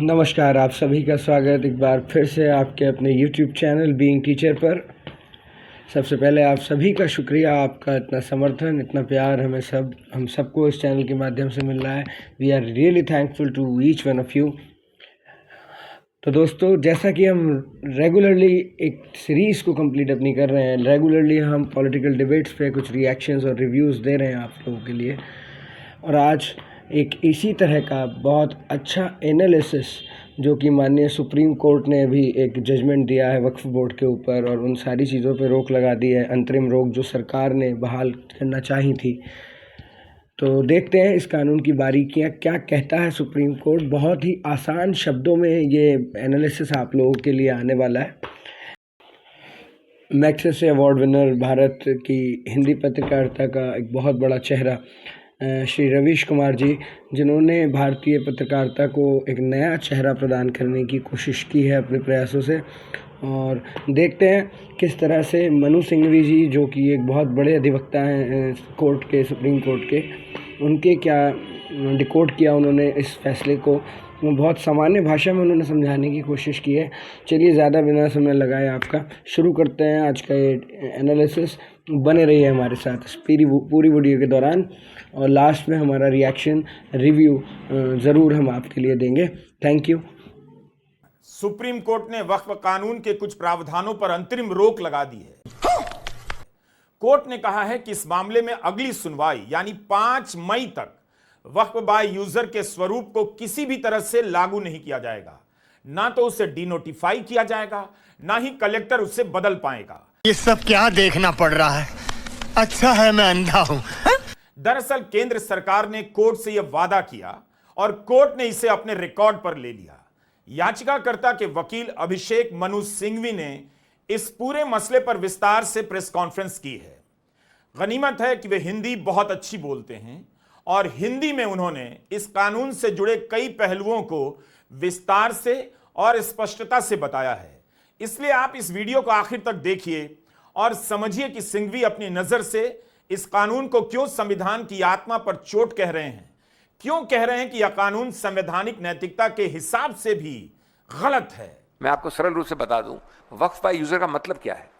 नमस्कार, आप सभी का स्वागत एक बार फिर से आपके अपने YouTube चैनल बीइंग टीचर पर। सबसे पहले आप सभी का शुक्रिया, आपका इतना समर्थन, इतना प्यार हम सबको इस चैनल के माध्यम से मिल रहा है। We are really thankful to each one of you. तो दोस्तों, जैसा कि हम रेगुलरली एक सीरीज़ को कंप्लीट अपनी कर रहे हैं, रेगुलरली हम पॉलिटिकल डिबेट्स पे कुछ रिएक्शंस और रिव्यूज़ दे रहे हैं आप लोगों के लिए। और आज एक इसी तरह का बहुत अच्छा एनालिसिस जो कि माननीय सुप्रीम कोर्ट ने अभी एक जजमेंट दिया है वक्फ बोर्ड के ऊपर और उन सारी चीज़ों पे रोक लगा दी है, अंतरिम रोक जो सरकार ने बहाल करना चाही थी। तो देखते हैं इस कानून की बारीकियां क्या कहता है सुप्रीम कोर्ट। बहुत ही आसान शब्दों में ये एनालिसिस आप लोगों के लिए आने वाला है। मैग्सेसे अवार्ड विनर, भारत की हिंदी पत्रकारिता का एक बहुत बड़ा चेहरा श्री रवीश कुमार जी, जिन्होंने भारतीय पत्रकारिता को एक नया चेहरा प्रदान करने की कोशिश की है अपने प्रयासों से। और देखते हैं किस तरह से मनु सिंघवी जी, जो कि एक बहुत बड़े अधिवक्ता हैं कोर्ट के, सुप्रीम कोर्ट के, उनके क्या डिकोड किया उन्होंने इस फैसले को। बहुत सामान्य भाषा में उन्होंने समझाने की कोशिश की है। चलिए ज़्यादा बिना समय लगाए आपका शुरू करते हैं आज का ये एनालिसिस। बने रहिए हमारे साथ इस पूरी वीडियो के दौरान, और लास्ट में हमारा रिएक्शन रिव्यू ज़रूर हम आपके लिए देंगे। Thank you. सुप्रीम कोर्ट ने वक्फ कानून के कुछ प्रावधानों पर अंतरिम रोक लगा दी है। कोर्ट ने कहा है कि इस मामले में अगली सुनवाई यानी 5 मई तक वक्फ बाय यूजर के स्वरूप को किसी भी तरह से लागू नहीं किया जाएगा। ना तो उसे डिनोटिफाई किया जाएगा, ना ही कलेक्टर उससे बदल पाएगा। ये सब क्या देखना पड़ रहा है? अच्छा है मैं अंधा हूं। दरअसल केंद्र सरकार ने कोर्ट से यह वादा किया और कोर्ट ने इसे अपने रिकॉर्ड पर ले लिया। याचिकाकर्ता के वकील अभिषेक मनु सिंघवी ने इस पूरे मसले पर विस्तार से प्रेस कॉन्फ्रेंस की है। गनीमत है कि वे हिंदी बहुत अच्छी बोलते हैं और हिंदी में उन्होंने इस कानून से जुड़े कई पहलुओं को विस्तार से और स्पष्टता से बताया है। इसलिए आप इस वीडियो को आखिर तक देखिए और समझिए कि सिंघवी अपनी नजर से इस कानून को क्यों संविधान की आत्मा पर चोट कह रहे हैं, क्यों कह रहे हैं कि यह कानून संवैधानिक नैतिकता के हिसाब से भी गलत है। मैं आपको सरल रूप से बता दूं, वक्फ बाय यूजर का मतलब क्या है।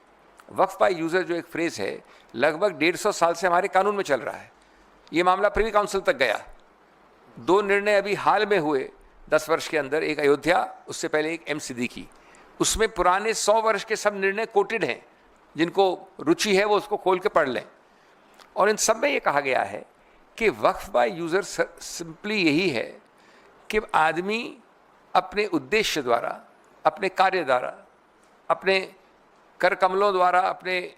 वक्फ बाय यूजर जो एक फ्रेज है, लगभग 150 साल से हमारे कानून में चल रहा है। ये मामला प्रिवी काउंसिल तक गया। 2 निर्णय अभी हाल में हुए 10 वर्ष के अंदर, एक अयोध्या, उससे पहले एक एम सिद्दीकी। उसमें पुराने 100 वर्ष के सब निर्णय कोटेड हैं। जिनको रुचि है वो उसको खोल के पढ़ लें। और इन सब में ये कहा गया है कि वक्फ बाय यूजर सिंपली यही है कि आदमी अपने उद्देश्य द्वारा, अपने कार्य द्वारा, अपने कर कमलों द्वारा, अपने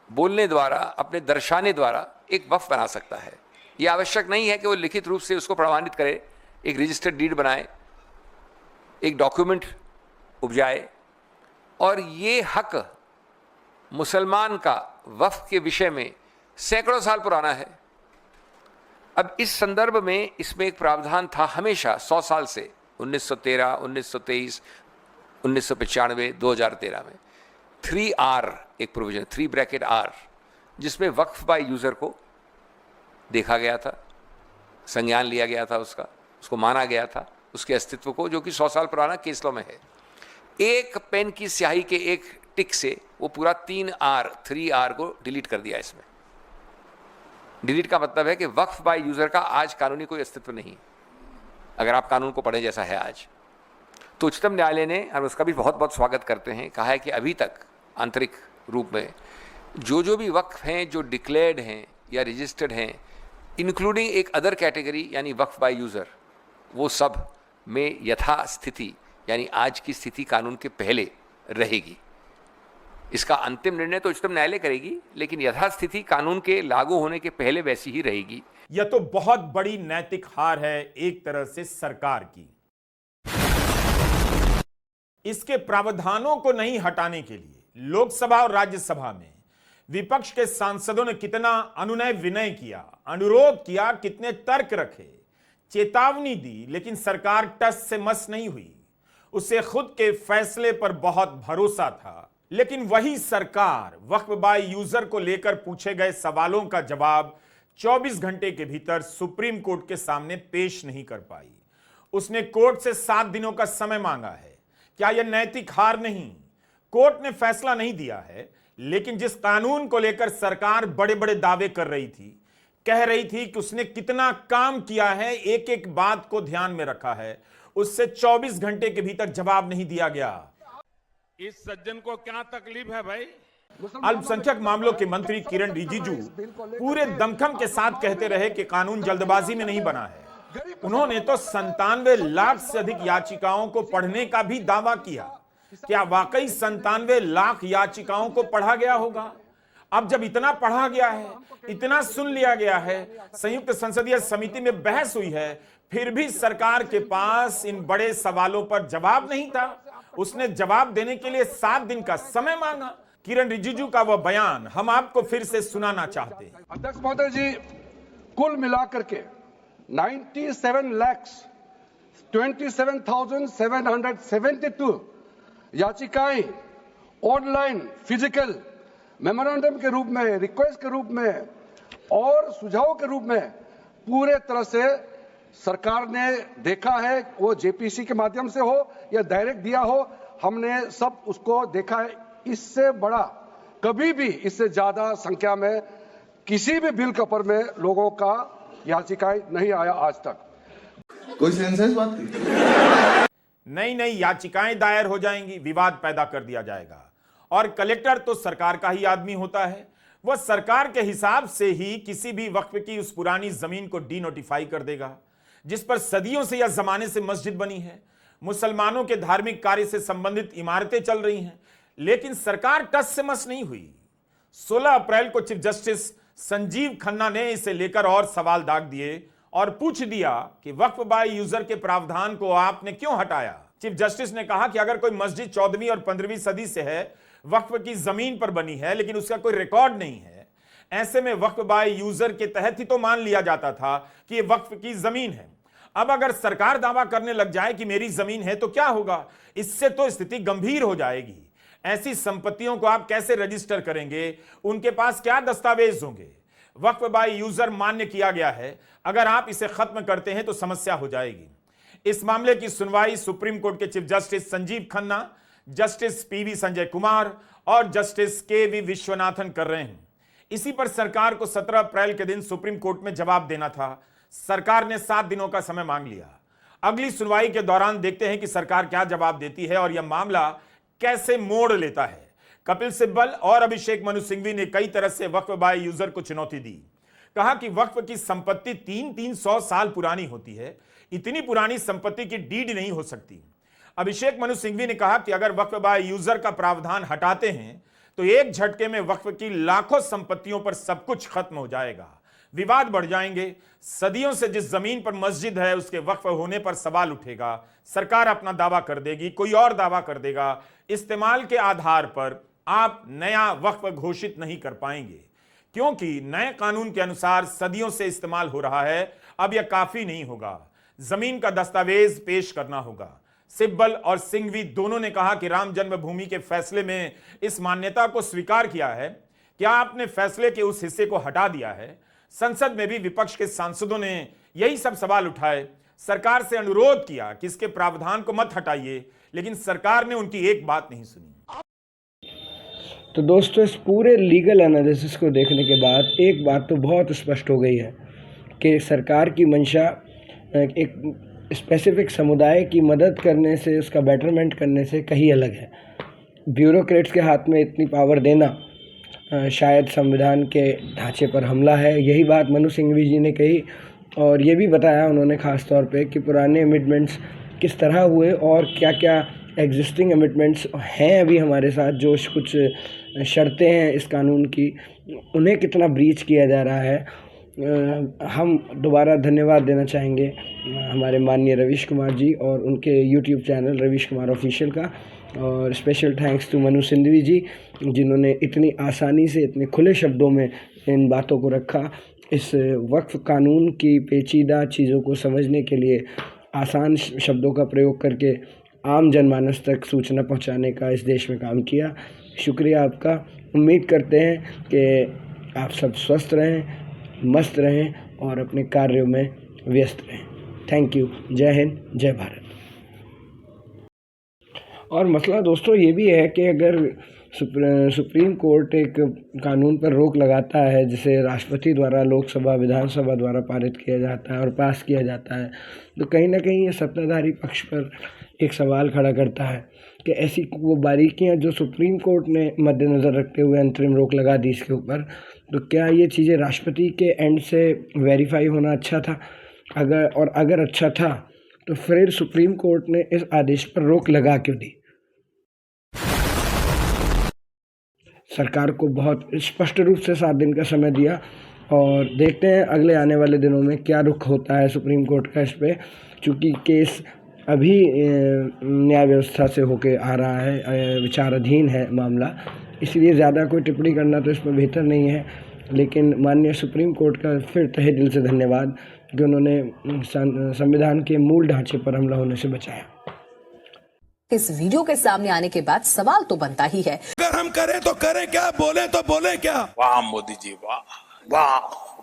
बोलने द्वारा, अपने दर्शाने द्वारा एक वक्फ बना सकता है। यह आवश्यक नहीं है कि वो लिखित रूप से उसको प्रमाणित करे, एक रजिस्टर्ड डीड बनाए, एक डॉक्यूमेंट उपजाए। और ये हक मुसलमान का वक्फ के विषय में सैकड़ों साल पुराना है। अब इस संदर्भ में इसमें एक प्रावधान था हमेशा 100 साल से, 1913, 1923, 1995, 2013 में 3R एक प्रोविजन, 3 R, जिसमें वक्फ बाय यूजर को देखा गया था, संज्ञान लिया गया था, उसको माना गया था, उसके अस्तित्व को, जो कि 100 साल पुराना केस लॉ में है। एक पेन की स्याही के एक टिक से वो पूरा 3R को डिलीट कर दिया। इसमें डिलीट का मतलब है कि वक्फ बाय यूजर का आज कानूनी कोई अस्तित्व नहीं, अगर आप कानून को पढ़े जैसा है आज। तो उच्चतम न्यायालय ने, और उसका भी बहुत बहुत स्वागत करते हैं, कहा है कि अभी तक आंतरिक रूप में जो भी वक्फ हैं जो डिक्लेयर्ड हैं या रजिस्टर्ड हैं, इंक्लूडिंग एक अदर कैटेगरी यानी वक्फ बाय यूजर, वो सब में यथास्थिति यानी आज की स्थिति कानून के पहले रहेगी। इसका अंतिम निर्णय तो उच्चतम न्यायालय करेगी, लेकिन यथास्थिति कानून के लागू होने के पहले वैसी ही रहेगी। यह तो बहुत बड़ी नैतिक हार है एक तरह से सरकार की। इसके प्रावधानों को नहीं हटाने के लिए लोकसभा और राज्यसभा में विपक्ष के सांसदों ने कितना अनुनय विनय किया, अनुरोध किया, कितने तर्क रखे, चेतावनी दी, लेकिन सरकार टस से मस नहीं हुई। उसे खुद के फैसले पर बहुत भरोसा था। लेकिन वही सरकार वक्फ बाय यूजर को लेकर पूछे गए सवालों का जवाब 24 घंटे के भीतर सुप्रीम कोर्ट के सामने पेश नहीं कर पाई। उसने कोर्ट से 7 दिनों का समय मांगा है। क्या यह नैतिक हार नहीं? कोर्ट ने फैसला नहीं दिया है, लेकिन जिस कानून को लेकर सरकार बड़े बड़े दावे कर रही थी, कह रही थी कि उसने कितना काम किया है, एक एक बात को ध्यान में रखा है, उससे 24 घंटे के भीतर जवाब नहीं दिया गया। इस सज्जन को क्या तकलीफ है भाई? अल्पसंख्यक मामलों के मंत्री किरण रिजिजू पूरे दमखम के साथ कहते रहे कि कानून जल्दबाजी में नहीं बना है। उन्होंने तो 97 लाख से अधिक याचिकाओं को पढ़ने का भी दावा किया। क्या वाकई 97 लाख याचिकाओं को पढ़ा गया होगा? अब जब इतना पढ़ा गया है, इतना सुन लिया गया है, संयुक्त संसदीय समिति में बहस हुई है, फिर भी सरकार के पास इन बड़े सवालों पर जवाब नहीं था। उसने जवाब देने के लिए 7 दिन का समय मांगा। किरण रिजिजू का वह बयान हम आपको फिर से सुनाना चाहते हैं। अध्यक्ष महोदय जी, कुल मिलाकर के 97,27,772 याचिकाएं ऑनलाइन, फिजिकल, मेमोरेंडम के रूप में, रिक्वेस्ट के रूप में और सुझाव के रूप में पूरे तरह से सरकार ने देखा है। वो जेपीसी के माध्यम से हो या डायरेक्ट दिया हो, हमने सब उसको देखा है। इससे बड़ा कभी भी, इससे ज्यादा संख्या में किसी भी बिल कपर में लोगों का याचिकाएं नहीं आया आज तक। कोई सेंस है इस बात की? नई याचिकाएं दायर हो जाएंगी, विवाद पैदा कर दिया जाएगा। और कलेक्टर तो सरकार का ही आदमी होता है, वह सरकार के हिसाब से ही किसी भी वक्फ की उस पुरानी जमीन को डीनोटिफाई कर देगा जिस पर सदियों से या जमाने से मस्जिद बनी है, मुसलमानों के धार्मिक कार्य से संबंधित इमारतें चल रही हैं, लेकिन सरकार टस से मस नहीं हुई। 16 अप्रैल को चीफ जस्टिस संजीव खन्ना ने इसे लेकर और सवाल दाग दिए और पूछ दिया कि वक्फ बाय यूजर के प्रावधान को आपने क्यों हटाया। चीफ जस्टिस ने कहा कि अगर कोई मस्जिद 14वीं और 15वीं सदी से है, वक्फ की जमीन पर बनी है, लेकिन उसका कोई रिकॉर्ड नहीं है, ऐसे में वक्फ बाय यूजर के तहत ही तो मान लिया जाता था कि यह वक्फ की जमीन है। अब अगर सरकार दावा करने लग जाए कि मेरी जमीन है तो क्या होगा? इससे तो स्थिति गंभीर हो जाएगी। ऐसी संपत्तियों को आप कैसे रजिस्टर करेंगे? उनके पास क्या दस्तावेज होंगे? वक्फ बाय यूजर मान्य किया गया है, अगर आप इसे खत्म करते हैं तो समस्या हो जाएगी। इस मामले की सुनवाई सुप्रीम कोर्ट के chief justice Sanjeev Khanna, justice PV Sanjay Kumar और जस्टिस केवी विश्वनाथन कर रहे हैं। इसी पर सरकार को 17 अप्रैल के दिन सुप्रीम कोर्ट में जवाब देना था। सरकार ने 7 दिनों का समय मांग लिया। अगली सुनवाई के दौरान देखते हैं कि सरकार क्या जवाब देती है और यह मामला कैसे मोड़ लेता है। कपिल सिब्बल और अभिषेक मनु सिंघवी ने कई तरह से वक्फ बाय यूजर को चुनौती दी। कहा कि वक्फ की संपत्ति 300 साल पुरानी होती है, इतनी पुरानी संपत्ति की डीड नहीं हो सकती। अभिषेक मनु सिंघवी ने कहा कि अगर वक्फ बाय यूजर का प्रावधान हटाते हैं तो एक झटके में वक्फ की लाखों संपत्तियों पर सब कुछ खत्म हो जाएगा, विवाद बढ़ जाएंगे। सदियों से जिस जमीन पर मस्जिद है उसके वक्फ होने पर सवाल उठेगा। सरकार अपना दावा कर देगी, कोई और दावा कर देगा। इस्तेमाल के आधार पर आप नया वक्फ घोषित नहीं कर पाएंगे, क्योंकि नए कानून के अनुसार सदियों से इस्तेमाल हो रहा है। अब यह काफी नहीं होगा, जमीन का दस्तावेज पेश करना होगा। सिब्बल और सिंघवी दोनों ने कहा कि राम जन्मभूमि के फैसले में इस मान्यता को स्वीकार किया है। क्या आपने फैसले के उस हिस्से को हटा दिया है? संसद में भी विपक्ष के सांसदों ने यही सब सवाल उठाए, सरकार से अनुरोध किया कि इसके प्रावधान को मत हटाइए, लेकिन सरकार ने उनकी एक बात नहीं सुनी। तो दोस्तों, इस पूरे लीगल एनालिसिस को देखने के बाद एक बात तो बहुत स्पष्ट हो गई है कि सरकार की मंशा एक स्पेसिफिक समुदाय की मदद करने से, उसका बेटरमेंट करने से कहीं अलग है। ब्यूरोक्रेट्स के हाथ में इतनी पावर देना शायद संविधान के ढांचे पर हमला है। यही बात मनु सिंघवी जी ने कही और ये भी बताया उन्होंने ख़ास तौर पे कि पुराने अमेंडमेंट्स किस तरह हुए और क्या क्या एग्जिस्टिंग अमेंडमेंट्स हैं अभी हमारे साथ, जो कुछ शर्तें हैं इस कानून की, उन्हें कितना ब्रीच किया जा रहा है। हम दोबारा धन्यवाद देना चाहेंगे हमारे माननीय रवीश कुमार जी और उनके YouTube channel Ravish Kumar official का, और special thanks to Manu Singhvi ji जिन्होंने इतनी आसानी से, इतने खुले शब्दों में इन बातों को रखा। इस वक्फ कानून की पेचीदा चीज़ों को समझने के लिए आसान शब्दों का प्रयोग करके आम जनमानस तक सूचना पहुंचाने का इस देश में काम किया। शुक्रिया आपका। उम्मीद करते हैं कि आप सब स्वस्थ रहें, मस्त रहें और अपने कार्यों में व्यस्त रहें। Thank you. जय हिंद, जय भारत। और मसला दोस्तों ये भी है कि अगर सुप्रीम कोर्ट एक कानून पर रोक लगाता है जिसे राष्ट्रपति द्वारा, लोकसभा, विधानसभा द्वारा पारित किया जाता है और पास किया जाता है, तो कहीं ना कहीं ये सत्ताधारी पक्ष पर एक सवाल खड़ा करता है कि ऐसी वो बारीकियां जो सुप्रीम कोर्ट ने मद्देनज़र रखते हुए अंतरिम रोक लगा दी इसके ऊपर, तो क्या ये चीज़ें राष्ट्रपति के एंड से वेरीफाई होना अच्छा था? अगर अच्छा था तो फिर सुप्रीम कोर्ट ने इस आदेश पर रोक लगा क्यों दी? सरकार को बहुत स्पष्ट रूप से 7 दिन का समय दिया और देखते हैं अगले आने वाले दिनों में क्या रुख होता है सुप्रीम कोर्ट का इस पर, चूँकि केस अभी न्याय व्यवस्था से होके आ रहा है, विचाराधीन है मामला, इसलिए ज़्यादा कोई टिप्पणी करना तो इसमें बेहतर नहीं है। लेकिन माननीय सुप्रीम कोर्ट का फिर तहे दिल से धन्यवाद कि उन्होंने संविधान के मूल ढांचे पर हमला होने से बचाया। इस वीडियो के सामने आने के बाद सवाल तो बनता ही है, अगर हम करें तो करें क्या, बोले तो बोले क्या। वाह मोदी जी, वाह वाह।